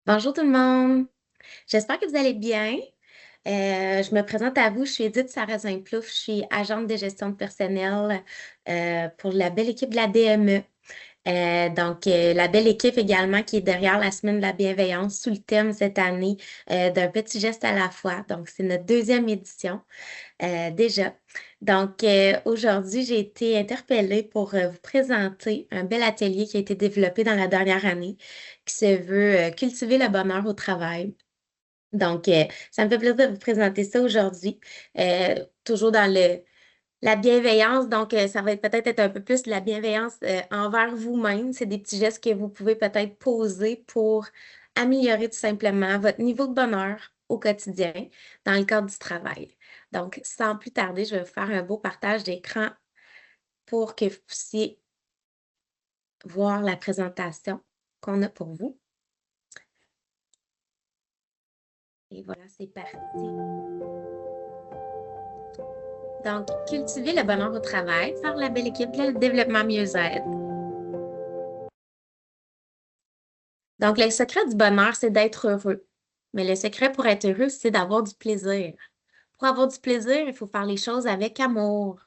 Bonjour tout le monde, j'espère que vous allez bien. Je me présente à vous, je suis Edith Sarrazin-Plouffe, je suis agente de gestion de personnel pour la belle équipe de la DME. La belle équipe également qui est derrière la semaine de la bienveillance sous le thème cette année d'un petit geste à la fois. Donc, c'est notre deuxième édition déjà. Aujourd'hui, j'ai été interpellée pour vous présenter un bel atelier qui a été développé dans la dernière année qui se veut cultiver le bonheur au travail. Ça me fait plaisir de vous présenter ça aujourd'hui, toujours dans la bienveillance. Ça va peut-être être un peu plus de la bienveillance envers vous-même. C'est des petits gestes que vous pouvez peut-être poser pour améliorer tout simplement votre niveau de bonheur au quotidien dans le cadre du travail. Donc, sans plus tarder, je vais vous faire un beau partage d'écran pour que vous puissiez voir la présentation qu'on a pour vous. Et voilà, c'est parti. Donc, cultiver le bonheur au travail par la belle équipe de développement mieux-être. Donc, le secret du bonheur, c'est d'être heureux. Mais le secret pour être heureux, c'est d'avoir du plaisir. Pour avoir du plaisir, il faut faire les choses avec amour.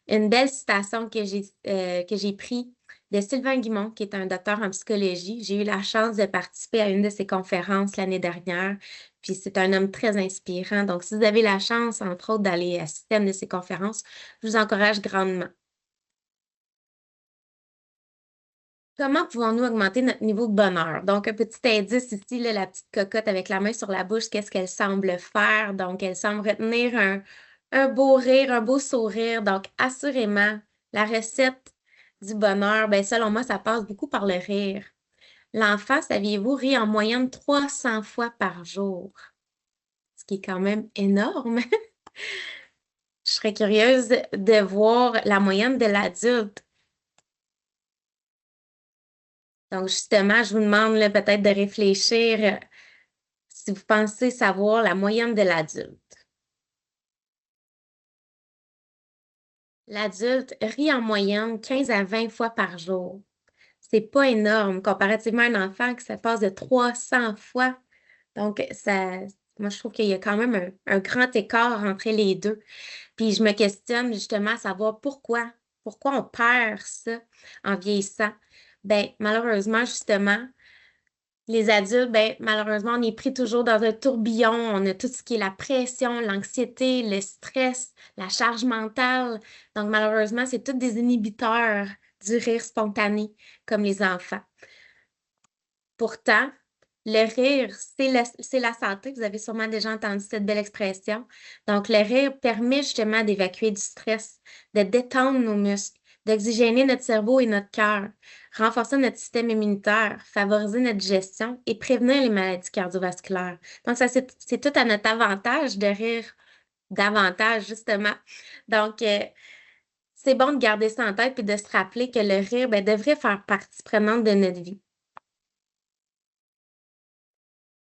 Une belle citation que j'ai prise de Sylvain Guimond, qui est un docteur en psychologie. J'ai eu la chance de participer à une de ses conférences l'année dernière, puis c'est un homme très inspirant. Donc, si vous avez la chance, entre autres, d'aller assister à une de ses conférences, je vous encourage grandement. Comment pouvons-nous augmenter notre niveau de bonheur? Donc, un petit indice ici, là, la petite cocotte avec la main sur la bouche, qu'est-ce qu'elle semble faire? Donc, elle semble retenir un beau rire, un beau sourire. Donc, assurément, la recette du bonheur, ben, selon moi, ça passe beaucoup par le rire. L'enfant, saviez-vous, rit en moyenne 300 fois par jour, ce qui est quand même énorme. Je serais curieuse de voir la moyenne de l'adulte. Donc, justement, je vous demande là, peut-être de réfléchir si vous pensez savoir la moyenne de l'adulte. L'adulte rit en moyenne 15 à 20 fois par jour. C'est pas énorme comparativement à un enfant qui se passe de 300 fois. Donc, moi, je trouve qu'il y a quand même un grand écart entre les deux. Puis, je me questionne justement à savoir pourquoi on perd ça en vieillissant. Ben, malheureusement, justement, les adultes, ben, malheureusement, on est pris toujours dans un tourbillon. On a tout ce qui est la pression, l'anxiété, le stress, la charge mentale. Donc, malheureusement, c'est tous des inhibiteurs du rire spontané, comme les enfants. Pourtant, le rire, c'est la santé. Vous avez sûrement déjà entendu cette belle expression. Donc, le rire permet justement d'évacuer du stress, de détendre nos muscles, d'oxygéner notre cerveau et notre cœur, renforcer notre système immunitaire, favoriser notre digestion et prévenir les maladies cardiovasculaires. Donc, ça, c'est tout à notre avantage de rire davantage, justement. Donc, c'est bon de garder ça en tête et de se rappeler que le rire, ben, devrait faire partie prenante de notre vie.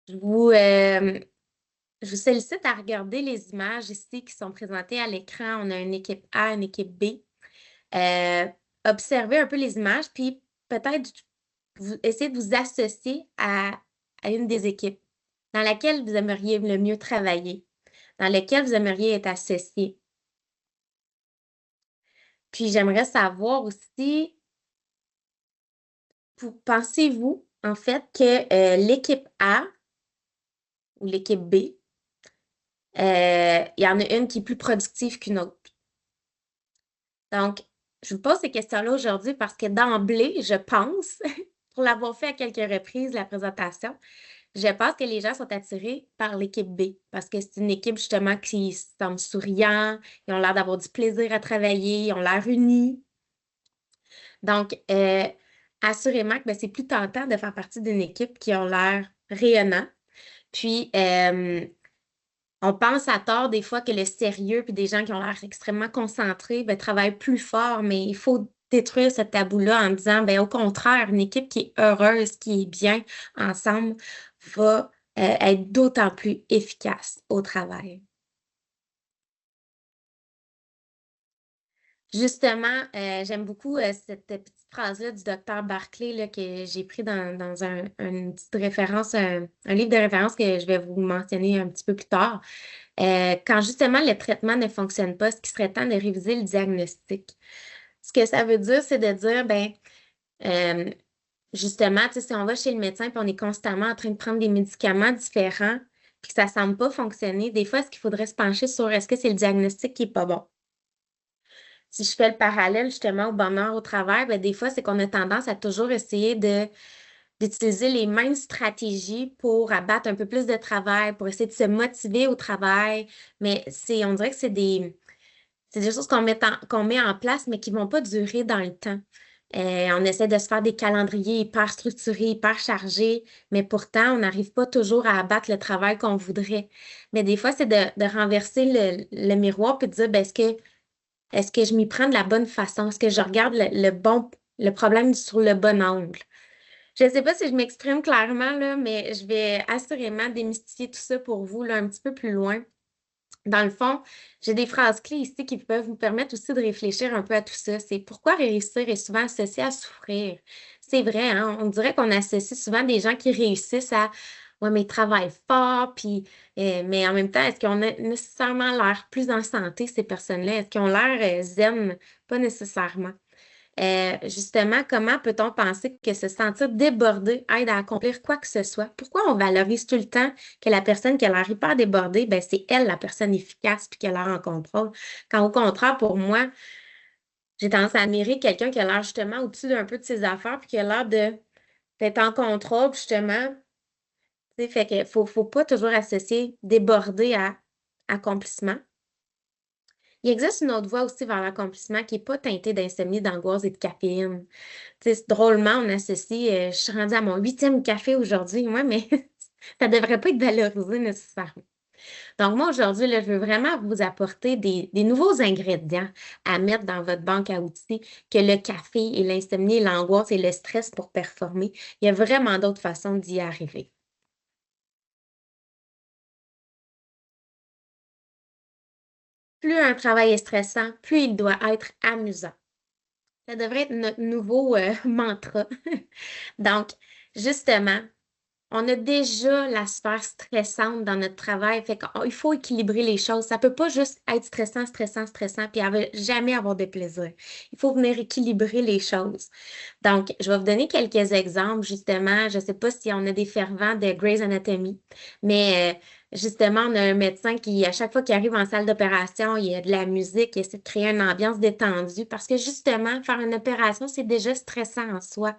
Je vous, euh, Je vous sollicite à regarder les images ici qui sont présentées à l'écran. On a une équipe A, une équipe B. Euh, Observez un peu les images, puis peut-être essayez de vous associer à une des équipes dans laquelle vous aimeriez le mieux travailler, dans laquelle vous aimeriez être associé. Puis j'aimerais savoir aussi, pensez-vous en fait que l'équipe A ou l'équipe B, il y en a une qui est plus productive qu'une autre? Donc, je vous pose ces questions-là aujourd'hui parce que d'emblée, je pense, pour l'avoir fait à quelques reprises, la présentation, je pense que les gens sont attirés par l'équipe B parce que c'est une équipe justement qui semble souriant, ils ont l'air d'avoir du plaisir à travailler, ils ont l'air unis. Donc, assurément que ben, c'est plus tentant de faire partie d'une équipe qui a l'air rayonnant. Puis, on pense à tort des fois que le sérieux puis des gens qui ont l'air extrêmement concentrés ben, travaillent plus fort, mais il faut détruire ce tabou-là en disant, ben, au contraire, une équipe qui est heureuse, qui est bien ensemble, va être d'autant plus efficace au travail. Justement, j'aime beaucoup, cette petite phrase-là du docteur Barclay là, que j'ai pris dans une petite référence, un livre de référence que je vais vous mentionner un petit peu plus tard. Quand justement le traitement ne fonctionne pas, ce qui serait temps de réviser le diagnostic. Ce que ça veut dire, c'est de dire, ben, euh, justement, tu sais, si on va chez le médecin et on est constamment en train de prendre des médicaments différents, puis que ça semble pas fonctionner, des fois, est-ce qu'il faudrait se pencher sur est-ce que c'est le diagnostic qui est pas bon? Si je fais le parallèle justement au bonheur au travail, ben, des fois, c'est qu'on a tendance à toujours essayer d'utiliser les mêmes stratégies pour abattre un peu plus de travail, pour essayer de se motiver au travail. Mais on dirait que c'est des choses qu'on met en place, mais qui vont pas durer dans le temps. On essaie de se faire des calendriers hyper structurés, hyper chargés, mais pourtant, on n'arrive pas toujours à abattre le travail qu'on voudrait. Mais des fois, c'est de renverser le miroir puis de dire, ben, est-ce que je m'y prends de la bonne façon? Est-ce que je regarde le problème sur le bon angle? Je ne sais pas si je m'exprime clairement, là, mais je vais assurément démystifier tout ça pour vous, là, un petit peu plus loin. Dans le fond, j'ai des phrases clés ici qui peuvent vous permettre aussi de réfléchir un peu à tout ça. C'est pourquoi réussir est souvent associé à souffrir. C'est vrai, hein? On dirait qu'on associe souvent des gens qui réussissent à ouais, mais ils travaillent fort, puis mais en même temps, est-ce qu'on a nécessairement l'air plus en santé, ces personnes-là? Est-ce qu'ils ont l'air zen? Pas nécessairement. Justement, comment peut-on penser que se sentir débordé aide à accomplir quoi que ce soit? Pourquoi on valorise tout le temps que la personne qui a l'air hyper débordée, ben, c'est elle la personne efficace puis qui a l'air en contrôle? Quand au contraire, pour moi, j'ai tendance à admirer quelqu'un qui a l'air justement au-dessus d'un peu de ses affaires puis qui a l'air d'être en contrôle, justement. Tu sais, fait que faut pas toujours associer débordé à accomplissement. Il existe une autre voie aussi vers l'accomplissement qui est pas teintée d'insomnie, d'angoisse et de caféine. Tu sais, drôlement, on associe, je suis rendue à mon 8e café aujourd'hui, moi, mais ça devrait pas être valorisé nécessairement. Donc moi, aujourd'hui, là, je veux vraiment vous apporter des nouveaux ingrédients à mettre dans votre banque à outils que le café et l'insomnie, l'angoisse et le stress pour performer. Il y a vraiment d'autres façons d'y arriver. Plus un travail est stressant, plus il doit être amusant. Ça devrait être notre nouveau, mantra. Donc, justement, on a déjà la sphère stressante dans notre travail, fait qu'il faut équilibrer les choses. Ça peut pas juste être stressant, stressant, stressant, puis jamais avoir de plaisir. Il faut venir équilibrer les choses. Donc, je vais vous donner quelques exemples, justement. Je ne sais pas si on a des fervents de Grey's Anatomy, mais justement, on a un médecin qui, à chaque fois qu'il arrive en salle d'opération, il y a de la musique, il essaie de créer une ambiance détendue parce que justement, faire une opération, c'est déjà stressant en soi.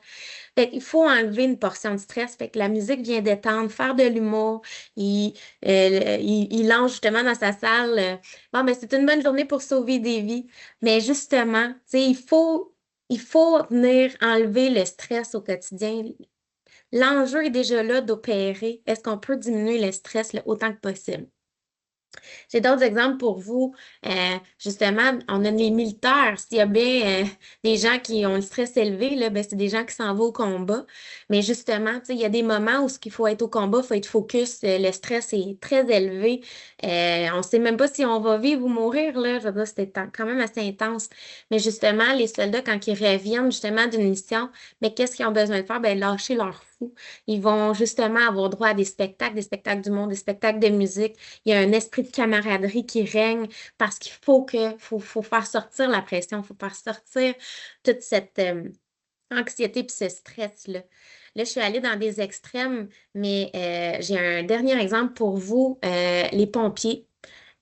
Fait qu'il faut enlever une portion de stress. Fait que la musique vient détendre, faire de l'humour. Il lance justement dans sa salle. Bon, ben, c'est une bonne journée pour sauver des vies. Mais justement, tu sais, il faut venir enlever le stress au quotidien. L'enjeu est déjà là d'opérer. Est-ce qu'on peut diminuer le stress le autant que possible? J'ai d'autres exemples pour vous. Justement, on a les militaires. S'il y a bien des gens qui ont le stress élevé, là, ben, c'est des gens qui s'en vont au combat. Mais justement, tu sais, il y a des moments où ce qu'il faut être au combat, il faut être focus. Le stress est très élevé. On ne sait même pas si on va vivre ou mourir, là. Je veux dire, c'était quand même assez intense. Mais justement, les soldats, quand ils reviennent justement d'une mission, mais qu'est-ce qu'ils ont besoin de faire? Ben, lâcher leur fou. Ils vont justement avoir droit à des spectacles du monde, des spectacles de musique. Il y a un esprit de camaraderie qui règne parce faut faire sortir la pression, il faut faire sortir toute cette anxiété puis ce stress-là. Là, je suis allée dans des extrêmes, mais j'ai un dernier exemple pour vous, les pompiers.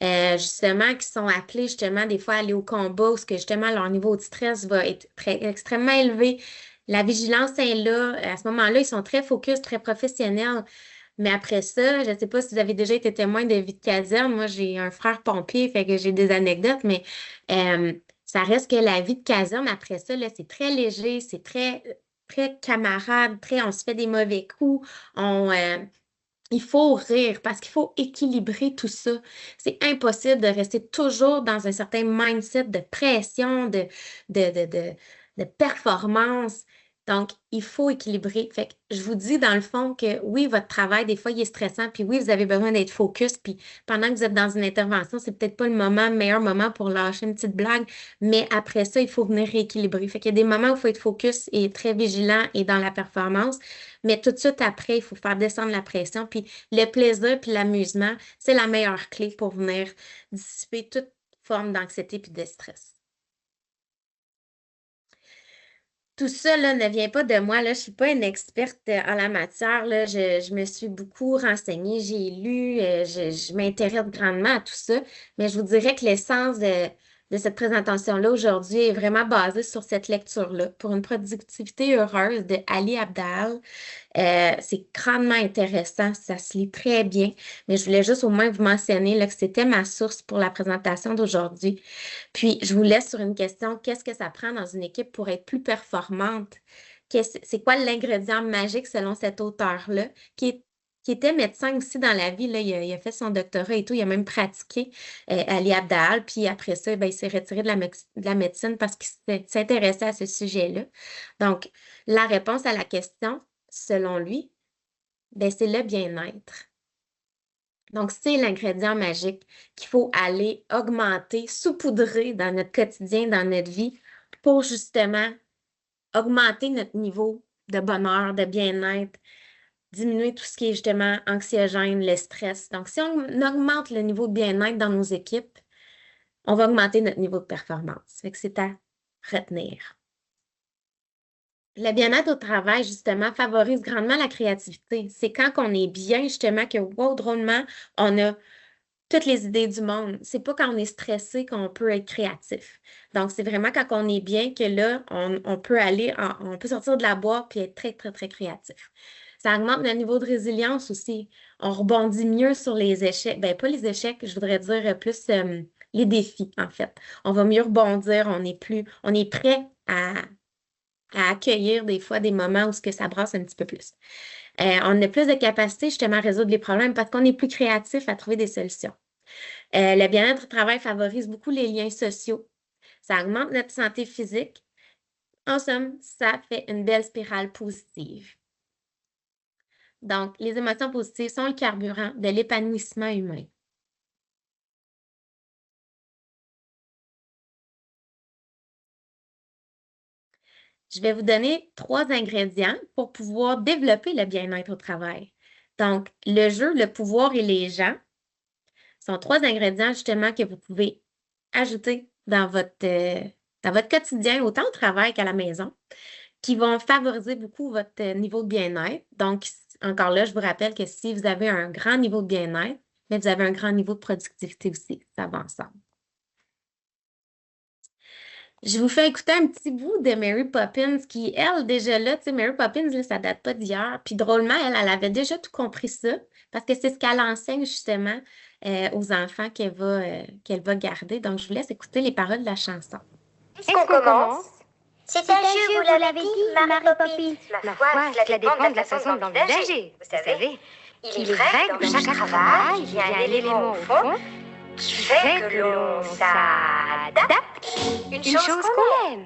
Justement, qui sont appelés justement des fois à aller au combat, où ce que justement leur niveau de stress va être extrêmement élevé. La vigilance est là. À ce moment-là, ils sont très focus, très professionnels. Mais après ça, je ne sais pas si vous avez déjà été témoin de vie de caserne. Moi, j'ai un frère pompier, fait que j'ai des anecdotes, mais euh, ça reste que la vie de caserne, après ça, là, c'est très léger, c'est très camarade, on se fait des mauvais coups, il faut rire parce qu'il faut équilibrer tout ça. C'est impossible de rester toujours dans un certain mindset de pression, de, de performance. Donc, il faut équilibrer. Fait que je vous dis dans le fond que oui, votre travail, des fois, il est stressant, puis oui, vous avez besoin d'être focus, puis pendant que vous êtes dans une intervention, c'est peut-être pas le meilleur moment pour lâcher une petite blague, mais après ça, il faut venir rééquilibrer. Fait qu'il y a des moments où il faut être focus et très vigilant et dans la performance, mais tout de suite après, il faut faire descendre la pression, puis le plaisir puis l'amusement, c'est la meilleure clé pour venir dissiper toute forme d'anxiété puis de stress. Tout ça là, ne vient pas de moi, là. Je suis pas une experte en la matière, là. Je me suis beaucoup renseignée, j'ai lu, je m'intéresse grandement à tout ça, mais je vous dirais que l'essence de cette présentation-là aujourd'hui est vraiment basée sur cette lecture-là. Pour une productivité heureuse de Ali Abdaal. C'est grandement intéressant, ça se lit très bien, mais je voulais juste au moins vous mentionner là, que c'était ma source pour la présentation d'aujourd'hui. Puis, je vous laisse sur une question, qu'est-ce que ça prend dans une équipe pour être plus performante? C'est quoi l'ingrédient magique selon cet auteur-là, qui était médecin aussi dans la vie, là, il a fait son doctorat et tout, il a même pratiqué Ali Abdaal, puis après ça, ben, il s'est retiré de la médecine parce qu'il s'intéressait à ce sujet-là. Donc, la réponse à la question, selon lui, ben, c'est le bien-être. Donc, c'est l'ingrédient magique qu'il faut aller augmenter, saupoudrer dans notre quotidien, dans notre vie, pour justement augmenter notre niveau de bonheur, de bien-être, diminuer tout ce qui est justement anxiogène, le stress. Donc, si on augmente le niveau de bien-être dans nos équipes, on va augmenter notre niveau de performance. Fait que c'est à retenir. Le bien-être au travail, justement, favorise grandement la créativité. C'est quand on est bien, justement, que, wow, drôlement, on a toutes les idées du monde. C'est pas quand on est stressé qu'on peut être créatif. Donc, c'est vraiment quand on est bien que là, on peut on peut sortir de la boîte puis être très, très, très créatif. Ça augmente notre niveau de résilience aussi. On rebondit mieux sur les échecs. Ben, pas les échecs, je voudrais dire plus les défis, en fait. On va mieux rebondir, on est prêt à accueillir des fois des moments où ce que ça brasse un petit peu plus. On a plus de capacité justement à résoudre les problèmes parce qu'on est plus créatif à trouver des solutions. Le bien-être au travail favorise beaucoup les liens sociaux. Ça augmente notre santé physique. En somme, ça fait une belle spirale positive. Donc, les émotions positives sont le carburant de l'épanouissement humain. Je vais vous donner 3 ingrédients pour pouvoir développer le bien-être au travail. Donc, le jeu, le pouvoir et les gens sont 3 ingrédients justement que vous pouvez ajouter dans votre quotidien, autant au travail qu'à la maison, qui vont favoriser beaucoup votre niveau de bien-être. Donc, encore là, je vous rappelle que si vous avez un grand niveau de bien-être, mais vous avez un grand niveau de productivité aussi. Ça va ensemble. Je vous fais écouter un petit bout de Mary Poppins qui, elle, déjà là, tu sais, Mary Poppins, là, ça date pas d'hier. Puis drôlement, elle avait déjà tout compris ça parce que c'est ce qu'elle enseigne justement aux enfants qu'elle va garder. Donc, je vous laisse écouter les paroles de la chanson. Est-ce qu'on commence? C'est un jeu, vous l'avez dit, Mary Poppins. Ma foi, cela dépend de la façon de l'envisager. Vous savez, il est vrai que dans chaque travail, il y a un élément au fond qui fait que l'on s'adapte. Une chose qu'on aime.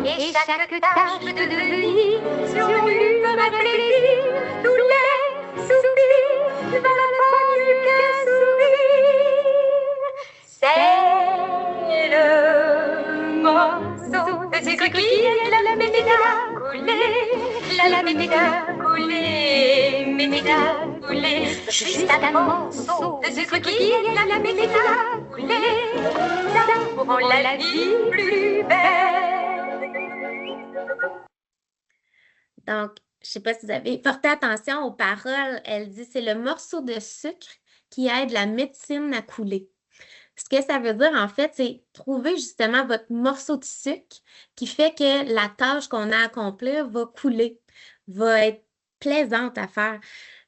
Et chaque tâche peut devenir survenue comme un plaisir. Tous les soupirs valent pas mieux qu'un sourire. C'est le morceau de sucre qui est la méthode à couler. La méthode à couler, méthode à couler. Juste un morceau de sucre qui est la méthode à couler. Ça rend la vie plus belle. Donc, je ne sais pas si vous avez porté attention aux paroles. Elle dit c'est le morceau de sucre qui aide la médecine à couler. Ce que ça veut dire, en fait, c'est trouver justement votre morceau de sucre qui fait que la tâche qu'on a à accomplir va couler, va être plaisante à faire.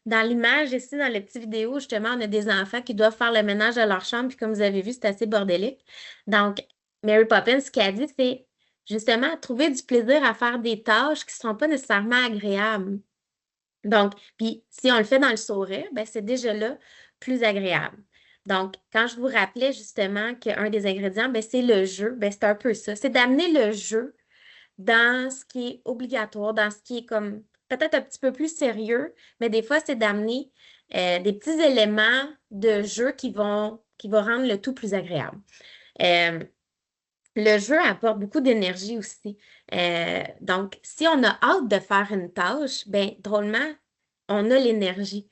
Dans l'image ici, dans la petite vidéo, justement, on a des enfants qui doivent faire le ménage de leur chambre, puis comme vous avez vu, c'est assez bordélique. Donc, Mary Poppins, ce qu'elle dit, c'est justement trouver du plaisir à faire des tâches qui ne sont pas nécessairement agréables. Donc, puis si on le fait dans le sourire, ben, c'est déjà là plus agréable. Donc, quand je vous rappelais justement qu'un des ingrédients, ben, c'est le jeu, ben, c'est un peu ça. C'est d'amener le jeu dans ce qui est obligatoire, dans ce qui est comme peut-être un petit peu plus sérieux, mais des fois, c'est d'amener des petits éléments de jeu qui vont rendre le tout plus agréable. Euh, le jeu apporte beaucoup d'énergie aussi. Donc, si on a hâte de faire une tâche, ben drôlement, on a l'énergie.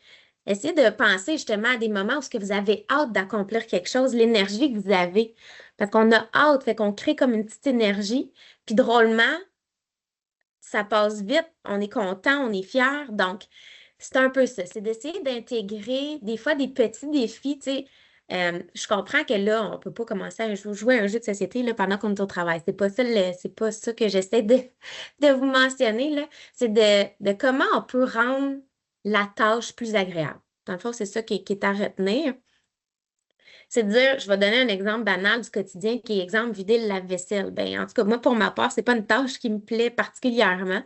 Essayez de penser justement à des moments où ce que vous avez hâte d'accomplir quelque chose, l'énergie que vous avez. Parce qu'on a hâte, fait qu'on crée comme une petite énergie. Puis drôlement, ça passe vite, on est content, on est fier. Donc, c'est un peu ça. C'est d'essayer d'intégrer des fois des petits défis. Tu sais, je comprends que là, on ne peut pas commencer à jouer à un jeu de société là, pendant qu'on est au travail. C'est pas ça que j'essaie de vous mentionner, là. C'est de comment on peut rendre la tâche plus agréable. Dans le fond, c'est ça qui est à retenir. C'est de dire, je vais donner un exemple banal du quotidien qui est exemple vider le lave-vaisselle. Ben, en tout cas, moi, pour ma part, c'est pas une tâche qui me plaît particulièrement.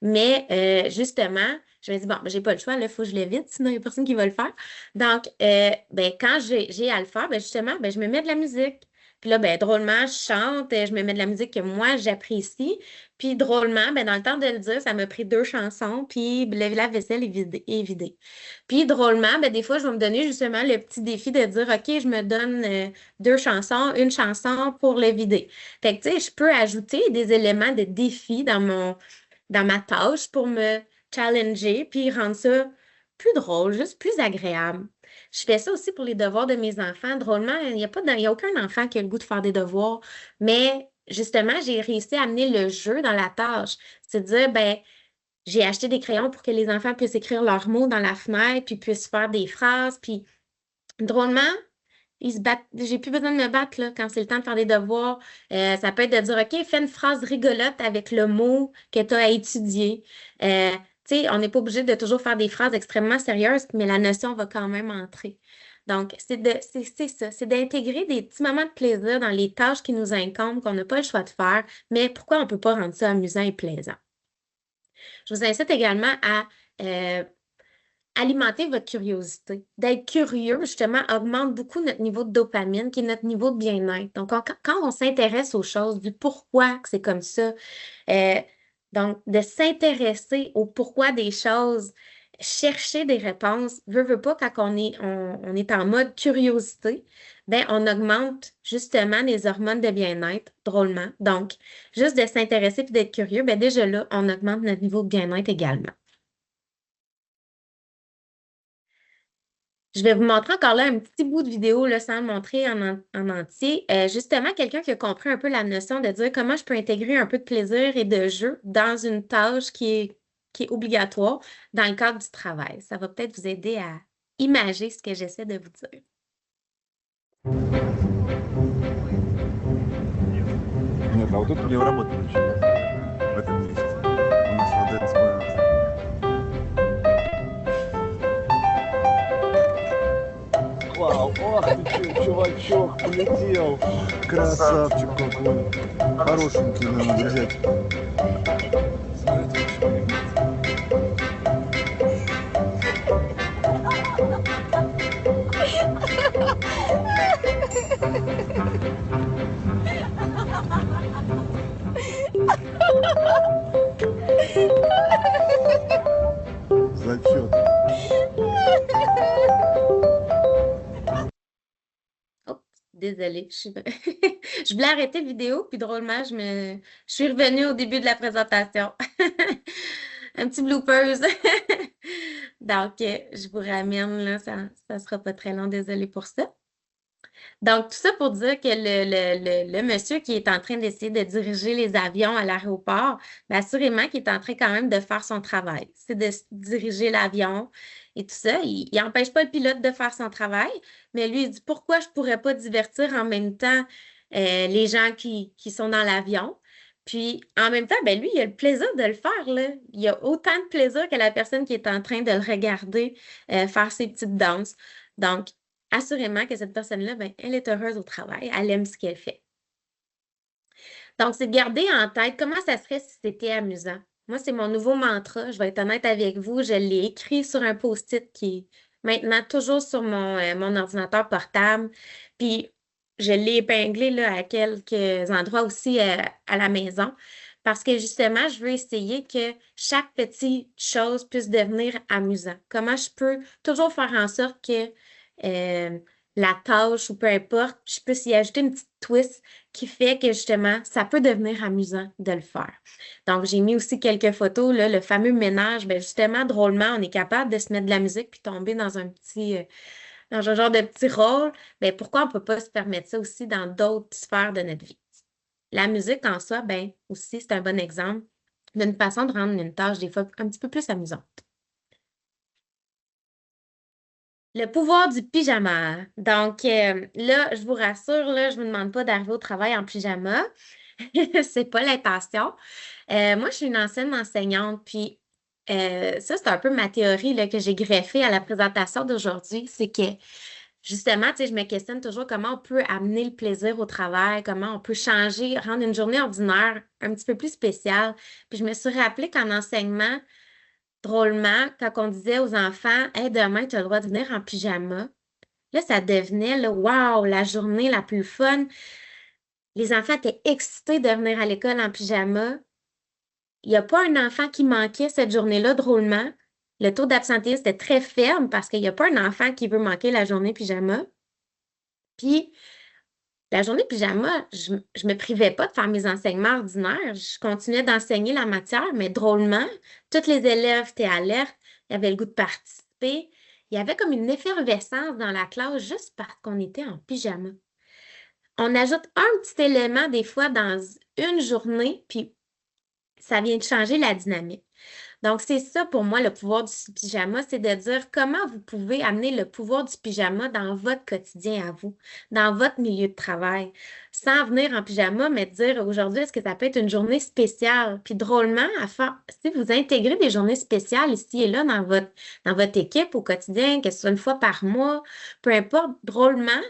Mais justement, je me dis, bon, ben, j'ai pas le choix, là, il faut que je le vide, sinon il n'y a personne qui va le faire. Donc, ben, quand j'ai à le faire, ben, justement, ben, je me mets de la musique. Puis là, ben, drôlement, je chante, je me mets de la musique que moi, j'apprécie. Puis drôlement, ben, dans le temps de le dire, ça m'a pris 2 chansons, puis le lave-vaisselle est vidé. Puis drôlement, ben, des fois, je vais me donner justement le petit défi de dire, OK, je me donne 2 chansons, une chanson pour le vider. Fait que, tu sais, je peux ajouter des éléments de défi dans ma tâche pour me challenger, puis rendre ça plus drôle, juste plus agréable. Je fais ça aussi pour les devoirs de mes enfants. Drôlement, il y a aucun enfant qui a le goût de faire des devoirs, mais justement, j'ai réussi à amener le jeu dans la tâche. C'est de dire, ben, j'ai acheté des crayons pour que les enfants puissent écrire leurs mots dans la fenêtre, puis puissent faire des phrases. Puis, drôlement, ils se battent. J'ai plus besoin de me battre là, quand c'est le temps de faire des devoirs. Ça peut être de dire, OK, fais une phrase rigolote avec le mot que tu as à étudier. Euh, tu sais, on n'est pas obligé de toujours faire des phrases extrêmement sérieuses, mais la notion va quand même entrer. Donc, c'est ça, c'est d'intégrer des petits moments de plaisir dans les tâches qui nous incombent, qu'on n'a pas le choix de faire, mais pourquoi on ne peut pas rendre ça amusant et plaisant? Je vous incite également à alimenter votre curiosité. D'être curieux, justement, augmente beaucoup notre niveau de dopamine, qui est notre niveau de bien-être. Donc, quand on s'intéresse aux choses, du pourquoi que c'est comme ça, euh, donc de s'intéresser au pourquoi des choses, chercher des réponses, veut pas, quand on est en mode curiosité, ben, on augmente justement les hormones de bien-être, drôlement. Donc, juste de s'intéresser et d'être curieux, ben déjà là, on augmente notre niveau de bien-être également. Je vais vous montrer encore là un petit bout de vidéo là, sans le montrer en entier. Justement, quelqu'un qui a compris un peu la notion de dire comment je peux intégrer un peu de plaisir et de jeu dans une tâche qui est obligatoire dans le cadre du travail. Ça va peut-être vous aider à imager ce que j'essaie de vous dire. Нет, а вот тут мне работать начинает в этом месте. У нас вода используется. Вау, ох ты чё, чувачок, полетел. Красавчик какой. Хорошенький надо взять. Смотрите, очень Зачет. Oh, désolée, je voulais arrêter la vidéo, puis drôlement, je suis revenue au début de la présentation. Un petit bloopers. Donc, je vous ramène, là, ça sera pas très long, désolée pour ça. Donc, tout ça pour dire que le monsieur qui est en train d'essayer de diriger les avions à l'aéroport, bien, assurément qu'il est en train quand même de faire son travail. C'est de diriger l'avion et tout ça. Il n'empêche pas le pilote de faire son travail, mais lui, il dit pourquoi je ne pourrais pas divertir en même temps les gens qui sont dans l'avion. Puis, en même temps, ben lui, il a le plaisir de le faire, là. Il a autant de plaisir que la personne qui est en train de le regarder faire ses petites danses. Donc, assurément que cette personne-là, ben, elle est heureuse au travail, elle aime ce qu'elle fait. Donc, c'est de garder en tête comment ça serait si c'était amusant. Moi, c'est mon nouveau mantra. Je vais être honnête avec vous. Je l'ai écrit sur un post-it qui est maintenant toujours sur mon ordinateur portable. Puis, je l'ai épinglé là, à quelques endroits aussi à la maison parce que justement, je veux essayer que chaque petite chose puisse devenir amusant. Comment je peux toujours faire en sorte que la tâche ou peu importe, je puisse y ajouter une petite twist qui fait que justement, ça peut devenir amusant de le faire. Donc, j'ai mis aussi quelques photos, là, le fameux ménage. Ben justement, drôlement, on est capable de se mettre de la musique puis tomber dans dans un genre de petit rôle. Ben, pourquoi on ne peut pas se permettre ça aussi dans d'autres sphères de notre vie? La musique en soi, ben aussi, c'est un bon exemple d'une façon de rendre une tâche des fois un petit peu plus amusante. Le pouvoir du pyjama. Donc, là, je vous rassure, là, je ne vous demande pas d'arriver au travail en pyjama. C'est pas l'intention. Moi, je suis une ancienne enseignante, puis ça, c'est un peu ma théorie là, que j'ai greffée à la présentation d'aujourd'hui. C'est que, justement, tu sais, je me questionne toujours comment on peut amener le plaisir au travail, comment on peut changer, rendre une journée ordinaire un petit peu plus spéciale. Puis je me suis rappelé qu'en enseignement, drôlement, quand on disait aux enfants, hey, demain, tu as le droit de venir en pyjama, là, ça devenait, là, wow, la journée la plus fun. Les enfants étaient excités de venir à l'école en pyjama. Il n'y a pas un enfant qui manquait cette journée-là, drôlement. Le taux d'absentéisme était très faible parce qu'il n'y a pas un enfant qui veut manquer la journée pyjama. Puis, la journée pyjama, je ne me privais pas de faire mes enseignements ordinaires. Je continuais d'enseigner la matière, mais drôlement, tous les élèves étaient alertes, ils avaient le goût de participer. Il y avait comme une effervescence dans la classe juste parce qu'on était en pyjama. On ajoute un petit élément des fois dans une journée, puis ça vient de changer la dynamique. Donc, c'est ça pour moi le pouvoir du pyjama, c'est de dire comment vous pouvez amener le pouvoir du pyjama dans votre quotidien à vous, dans votre milieu de travail, sans venir en pyjama, mais dire aujourd'hui, est-ce que ça peut être une journée spéciale? Puis drôlement, si vous intégrez des journées spéciales ici et là dans votre équipe au quotidien, que ce soit une fois par mois, peu importe, drôlement,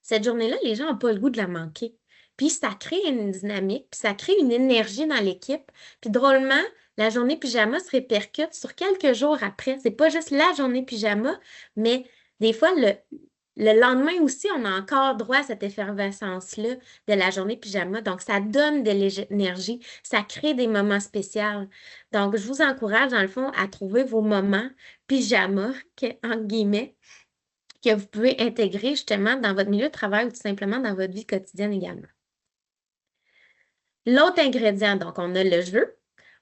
cette journée-là, les gens n'ont pas le goût de la manquer. Puis ça crée une dynamique, puis ça crée une énergie dans l'équipe. Puis drôlement, la journée pyjama se répercute sur quelques jours après. C'est pas juste la journée pyjama, mais des fois, le lendemain aussi, on a encore droit à cette effervescence-là de la journée pyjama. Donc, ça donne de l'énergie, ça crée des moments spéciaux. Donc, je vous encourage, dans le fond, à trouver vos moments pyjama, entre guillemets, que vous pouvez intégrer justement dans votre milieu de travail ou tout simplement dans votre vie quotidienne également. L'autre ingrédient, donc, on a le jeu,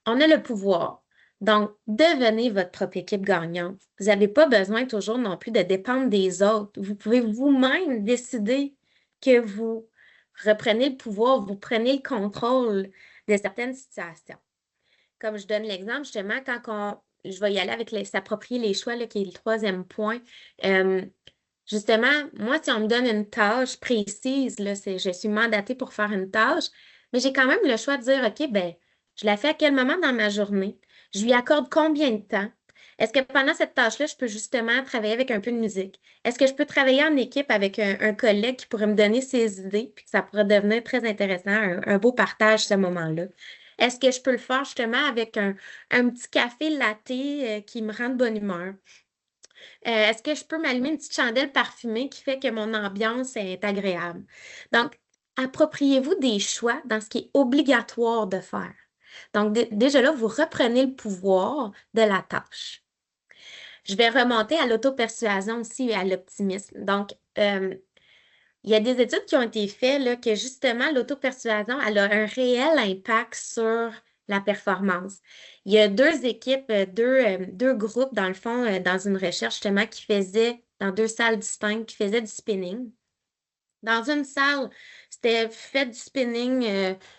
on a le pouvoir. Donc, devenez votre propre équipe gagnante. Vous n'avez pas besoin toujours non plus de dépendre des autres. Vous pouvez vous-même décider que vous reprenez le pouvoir, vous prenez le contrôle de certaines situations. Comme je donne l'exemple, justement, je vais y aller avec s'approprier les choix, là, qui est le troisième point. Justement, moi, si on me donne une tâche précise, là, je suis mandatée pour faire une tâche, mais j'ai quand même le choix de dire, OK, ben, je la fais à quel moment dans ma journée? Je lui accorde combien de temps? Est-ce que pendant cette tâche-là, je peux justement travailler avec un peu de musique? Est-ce que je peux travailler en équipe avec un collègue qui pourrait me donner ses idées, puis que ça pourrait devenir très intéressant, un beau partage ce moment-là? Est-ce que je peux le faire justement avec un petit café latte qui me rend de bonne humeur? Est-ce que je peux m'allumer une petite chandelle parfumée qui fait que mon ambiance est agréable? Donc, appropriez-vous des choix dans ce qui est obligatoire de faire. Donc, déjà là, vous reprenez le pouvoir de la tâche. Je vais remonter à l'auto-persuasion aussi et à l'optimisme. Donc, il y a des études qui ont été faites là, que justement, l'auto-persuasion, elle a un réel impact sur la performance. Il y a deux équipes, deux groupes, dans le fond, dans une recherche justement, qui faisaient, dans deux salles distinctes, qui faisaient du spinning. Dans une salle, c'était fait du spinning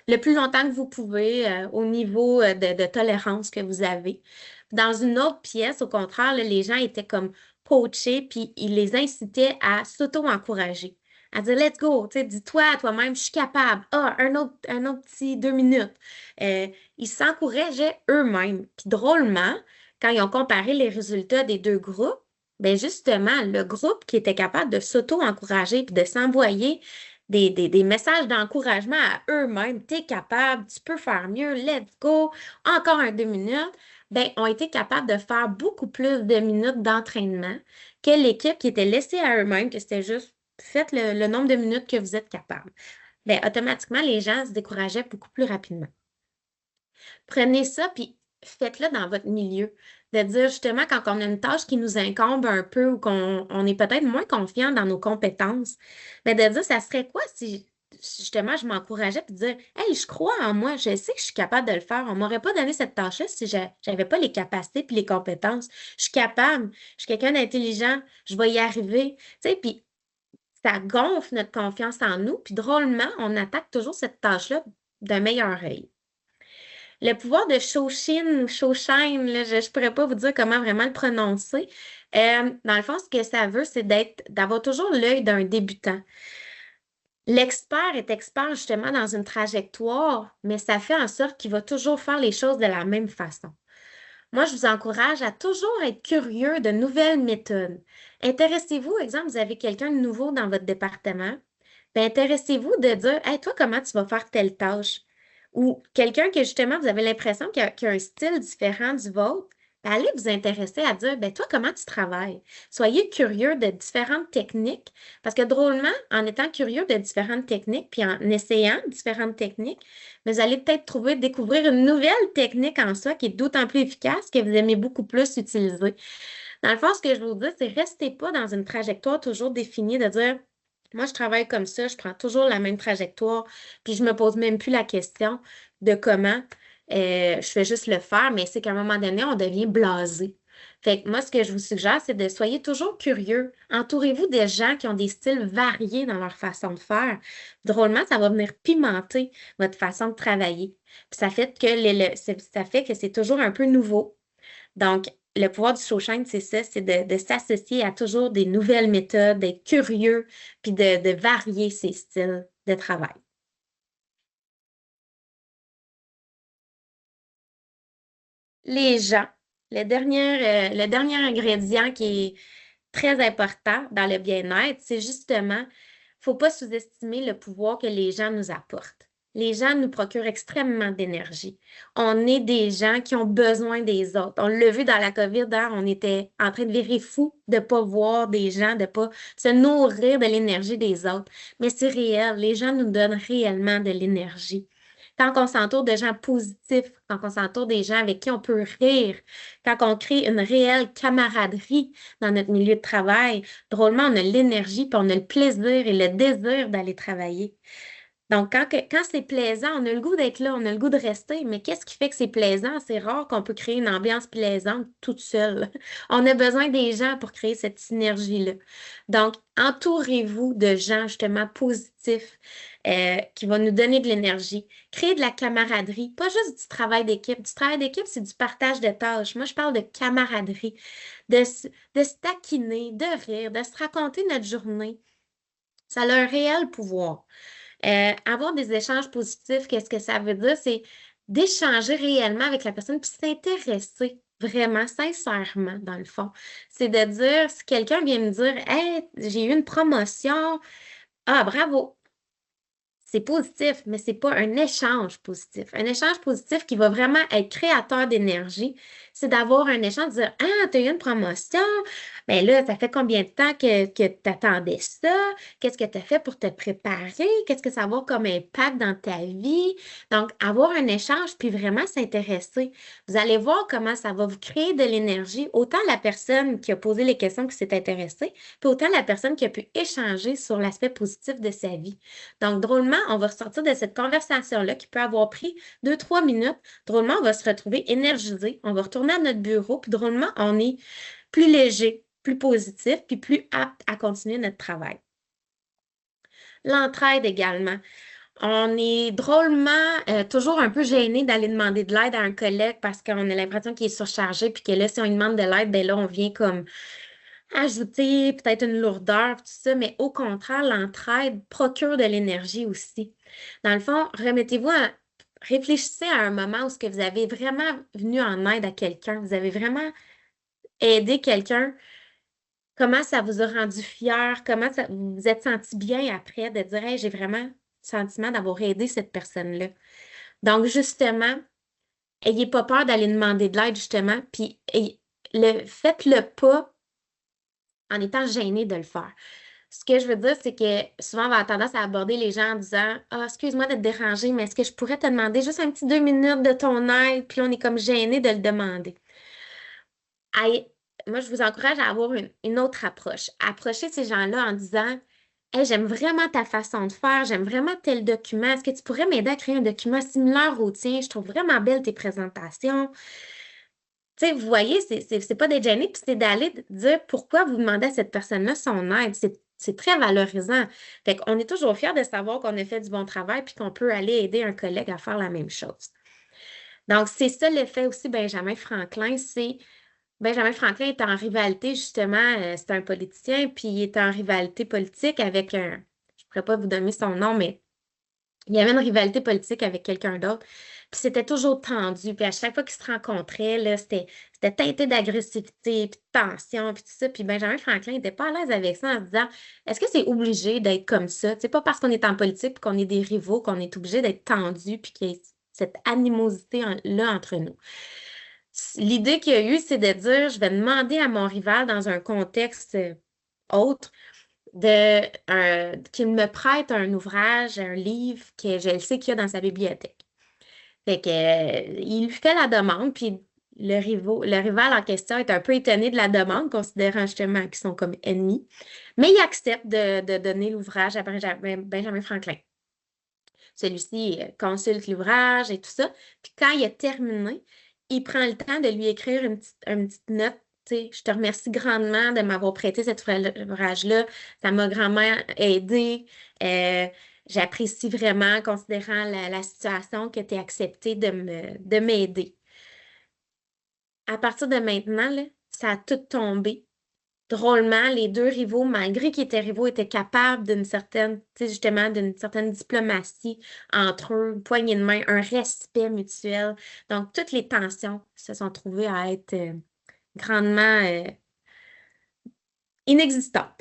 le plus longtemps que vous pouvez au niveau de tolérance que vous avez. Dans une autre pièce, au contraire, là, les gens étaient comme coachés, puis ils les incitaient à s'auto-encourager, à dire let's go, tu sais, dis-toi à toi-même, je suis capable. Ah, un autre petit 2 minutes. Ils s'encourageaient eux-mêmes. Puis drôlement, quand ils ont comparé les résultats des deux groupes, ben justement, le groupe qui était capable de s'auto-encourager puis de s'envoyer des messages d'encouragement à eux-mêmes, t'es capable, tu peux faire mieux, let's go, encore 2 minutes, ben, ont été capables de faire beaucoup plus de minutes d'entraînement que l'équipe qui était laissée à eux-mêmes, que c'était juste faites le nombre de minutes que vous êtes capable. Ben, automatiquement, les gens se décourageaient beaucoup plus rapidement. Prenez ça, puis faites-le dans votre milieu. De dire justement, quand on a une tâche qui nous incombe un peu ou qu'on est peut-être moins confiant dans nos compétences, mais de dire, ça serait quoi si justement je m'encourageais puis de dire, hey, je crois en moi, je sais que je suis capable de le faire. On m'aurait pas donné cette tâche-là si j'avais pas les capacités puis les compétences. Je suis capable, je suis quelqu'un d'intelligent, je vais y arriver. Tu sais, puis ça gonfle notre confiance en nous, puis drôlement, on attaque toujours cette tâche-là d'un meilleur œil. Le pouvoir de Shoshin ou Shoshin, là, je ne pourrais pas vous dire comment vraiment le prononcer. Dans le fond, ce que ça veut, c'est d'avoir toujours l'œil d'un débutant. L'expert est expert justement dans une trajectoire, mais ça fait en sorte qu'il va toujours faire les choses de la même façon. Moi, je vous encourage à toujours être curieux de nouvelles méthodes. Intéressez-vous, exemple, vous avez quelqu'un de nouveau dans votre département, bien, intéressez-vous de dire, hey, toi, comment tu vas faire telle tâche? Ou quelqu'un que justement, vous avez l'impression qu'il a un style différent du vôtre, bien, allez vous intéresser à dire, ben toi, comment tu travailles? Soyez curieux de différentes techniques, parce que drôlement, en étant curieux de différentes techniques, puis en essayant différentes techniques, vous allez peut-être découvrir une nouvelle technique en soi qui est d'autant plus efficace que vous aimez beaucoup plus utiliser. Dans le fond, ce que je vous dis, c'est restez pas dans une trajectoire toujours définie de dire moi, je travaille comme ça, je prends toujours la même trajectoire, puis je me pose même plus la question de comment. Je fais juste le faire, mais c'est qu'à un moment donné, on devient blasé. Fait que moi, ce que je vous suggère, c'est de soyez toujours curieux. Entourez-vous des gens qui ont des styles variés dans leur façon de faire. Drôlement, ça va venir pimenter votre façon de travailler. Puis ça fait que c'est toujours un peu nouveau. Donc, le pouvoir du Shoshin, c'est ça, c'est de s'associer à toujours des nouvelles méthodes, d'être curieux, puis de varier ses styles de travail. Les gens, le dernier ingrédient qui est très important dans le bien-être, c'est justement, faut pas sous-estimer le pouvoir que les gens nous apportent. Les gens nous procurent extrêmement d'énergie. On est des gens qui ont besoin des autres. On l'a vu dans la COVID, hein, on était en train de virer fou de ne pas voir des gens, de ne pas se nourrir de l'énergie des autres. Mais c'est réel, les gens nous donnent réellement de l'énergie. Quand on s'entoure de gens positifs, quand on s'entoure des gens avec qui on peut rire, quand on crée une réelle camaraderie dans notre milieu de travail, drôlement, on a l'énergie, puis on a le plaisir et le désir d'aller travailler. Donc, quand c'est plaisant, on a le goût d'être là, on a le goût de rester, mais qu'est-ce qui fait que c'est plaisant? C'est rare qu'on peut créer une ambiance plaisante toute seule. On a besoin des gens pour créer cette synergie-là. Donc, entourez-vous de gens justement positifs qui vont nous donner de l'énergie. Créer de la camaraderie, pas juste du travail d'équipe. Du travail d'équipe, c'est du partage de tâches. Moi, je parle de camaraderie, de se taquiner, de rire, de se raconter notre journée. Ça a un réel pouvoir. Avoir des échanges positifs, qu'est-ce que ça veut dire? C'est d'échanger réellement avec la personne puis s'intéresser vraiment, sincèrement, dans le fond. C'est de dire, si quelqu'un vient me dire, hey, j'ai eu une promotion, ah, bravo! C'est positif, mais c'est pas un échange positif. Un échange positif qui va vraiment être créateur d'énergie, c'est d'avoir un échange, de dire ah, tu as eu une promotion, mais là, ça fait combien de temps que tu attendais ça? Qu'est-ce que tu as fait pour te préparer? Qu'est-ce que ça va avoir comme impact dans ta vie? Donc, avoir un échange puis vraiment s'intéresser. Vous allez voir comment ça va vous créer de l'énergie, autant la personne qui a posé les questions qui s'est intéressée, puis autant la personne qui a pu échanger sur l'aspect positif de sa vie. Donc, drôlement, on va ressortir de cette conversation-là qui peut avoir pris 2-3 minutes. Drôlement, on va se retrouver énergisé. On va retourner à notre bureau, puis drôlement, on est plus léger, plus positif, puis plus apte à continuer notre travail. L'entraide également. On est drôlement toujours un peu gêné d'aller demander de l'aide à un collègue parce qu'on a l'impression qu'il est surchargé, puis que là, si on lui demande de l'aide, bien là, on vient comme ajouter peut-être une lourdeur, tout ça, mais au contraire, l'entraide procure de l'énergie aussi. Dans le fond, réfléchissez à un moment où ce que vous avez vraiment venu en aide à quelqu'un, vous avez vraiment aidé quelqu'un, comment ça vous a rendu fier, comment vous vous êtes senti bien après de dire hey, j'ai vraiment le sentiment d'avoir aidé cette personne-là. Donc, justement, ayez pas peur d'aller demander de l'aide, justement, puis faites le pas en étant gêné de le faire. Ce que je veux dire, c'est que souvent, on va avoir tendance à aborder les gens en disant ah, excuse-moi de te déranger, mais est-ce que je pourrais te demander juste un petit 2 minutes de ton aide? Puis là, on est comme gêné de le demander. Aïe, moi, je vous encourage à avoir une autre approche. Approcher ces gens-là en disant hey, j'aime vraiment ta façon de faire, j'aime vraiment tel document. Est-ce que tu pourrais m'aider à créer un document similaire au tien? Je trouve vraiment belle tes présentations. Tu sais, vous voyez, c'est pas d'être gêné, puis c'est d'aller dire pourquoi vous demandez à cette personne-là son aide. C'est très valorisant. Fait qu'on est toujours fiers de savoir qu'on a fait du bon travail puis qu'on peut aller aider un collègue à faire la même chose. Donc, c'est ça l'effet aussi Benjamin Franklin, c'est Benjamin Franklin est en rivalité, justement, c'est un politicien, puis il est en rivalité politique avec je ne pourrais pas vous donner son nom, mais il y avait une rivalité politique avec quelqu'un d'autre. Puis c'était toujours tendu. Puis à chaque fois qu'ils se rencontraient, là, c'était teinté d'agressivité, puis de tension, puis tout ça. Puis Benjamin Franklin n'était pas à l'aise avec ça en se disant est-ce que c'est obligé d'être comme ça? C'est pas parce qu'on est en politique puis qu'on est des rivaux qu'on est obligé d'être tendu puis qu'il y ait cette animosité-là entre nous. L'idée qu'il y a eu, c'est de dire je vais demander à mon rival dans un contexte autre qu'il me prête un ouvrage, un livre que je le sais qu'il y a dans sa bibliothèque. Fait que, il lui fait la demande, puis le rival en question est un peu étonné de la demande, considérant justement qu'ils sont comme ennemis, mais il accepte de donner l'ouvrage à Benjamin Franklin. Celui-ci consulte l'ouvrage et tout ça, puis quand il a terminé, il prend le temps de lui écrire une petite note. Je te remercie grandement de m'avoir prêté cet ouvrage-là. Ça m'a grandement aidé. J'apprécie vraiment, considérant la situation, que tu aies accepté de m'aider. À partir de maintenant, là, ça a tout tombé. Drôlement, les deux rivaux, malgré qu'ils étaient rivaux, étaient capables d'une certaine, justement, d'une certaine diplomatie entre eux, une poignée de main, un respect mutuel. Donc, toutes les tensions se sont trouvées à être grandement inexistantes.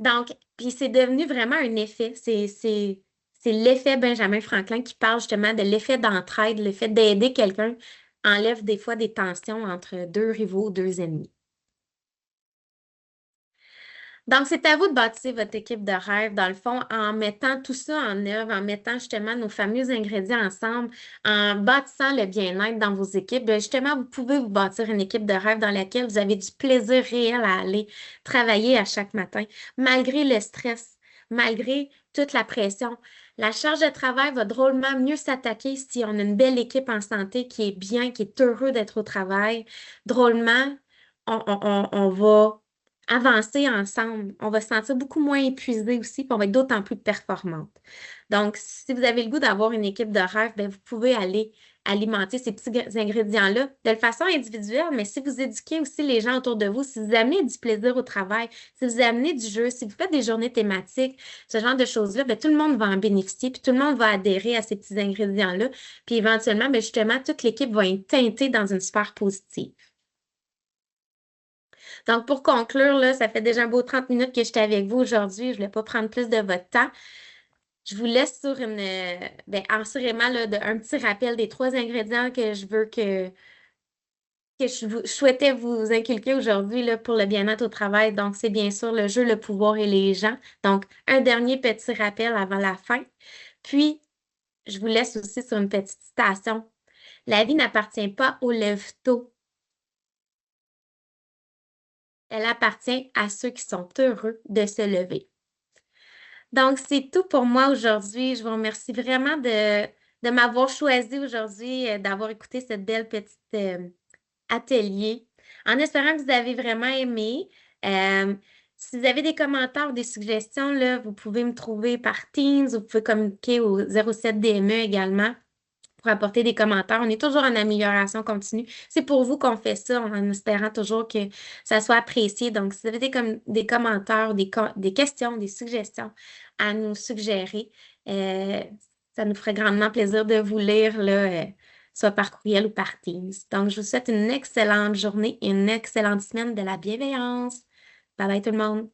Donc, puis c'est devenu vraiment un effet. C'est l'effet Benjamin Franklin qui parle justement de l'effet d'entraide, l'effet d'aider quelqu'un enlève des fois des tensions entre deux rivaux, deux ennemis. Donc, c'est à vous de bâtir votre équipe de rêve, dans le fond, en mettant tout ça en œuvre, en mettant justement nos fameux ingrédients ensemble, en bâtissant le bien-être dans vos équipes. Bien, justement, vous pouvez vous bâtir une équipe de rêve dans laquelle vous avez du plaisir réel à aller travailler à chaque matin, malgré le stress, malgré toute la pression. La charge de travail va drôlement mieux s'attaquer si on a une belle équipe en santé qui est bien, qui est heureux d'être au travail. Drôlement, on va avancer ensemble. On va se sentir beaucoup moins épuisé aussi, puis on va être d'autant plus performante. Donc, si vous avez le goût d'avoir une équipe de rêve, bien, vous pouvez aller alimenter ces petits ingrédients-là de façon individuelle, mais si vous éduquez aussi les gens autour de vous, si vous amenez du plaisir au travail, si vous amenez du jeu, si vous faites des journées thématiques, ce genre de choses-là, bien, tout le monde va en bénéficier, puis tout le monde va adhérer à ces petits ingrédients-là, puis éventuellement, bien, justement, toute l'équipe va être teintée dans une sphère positive. Donc, pour conclure, là, ça fait déjà un beau 30 minutes que j'étais avec vous aujourd'hui. Je ne voulais pas prendre plus de votre temps. Je vous laisse sur assurément, là, un petit rappel des 3 ingrédients que je veux que je souhaitais vous inculquer aujourd'hui là, pour le bien-être au travail. Donc, c'est bien sûr le jeu, le pouvoir et les gens. Donc, un dernier petit rappel avant la fin. Puis, je vous laisse aussi sur une petite citation. La vie n'appartient pas aux lève-tôt. Elle appartient à ceux qui sont heureux de se lever. Donc, c'est tout pour moi aujourd'hui. Je vous remercie vraiment de m'avoir choisi aujourd'hui, d'avoir écouté cette belle petite atelier. En espérant que vous avez vraiment aimé. Si vous avez des commentaires ou des suggestions, là, vous pouvez me trouver par Teams, vous pouvez communiquer au 07 DME également pour apporter des commentaires. On est toujours en amélioration continue. C'est pour vous qu'on fait ça, en espérant toujours que ça soit apprécié. Donc, si vous avez des commentaires, des questions, des suggestions à nous suggérer, ça nous ferait grandement plaisir de vous lire, là, soit par courriel ou par Teams. Donc, je vous souhaite une excellente journée et une excellente semaine de la bienveillance. Bye bye tout le monde!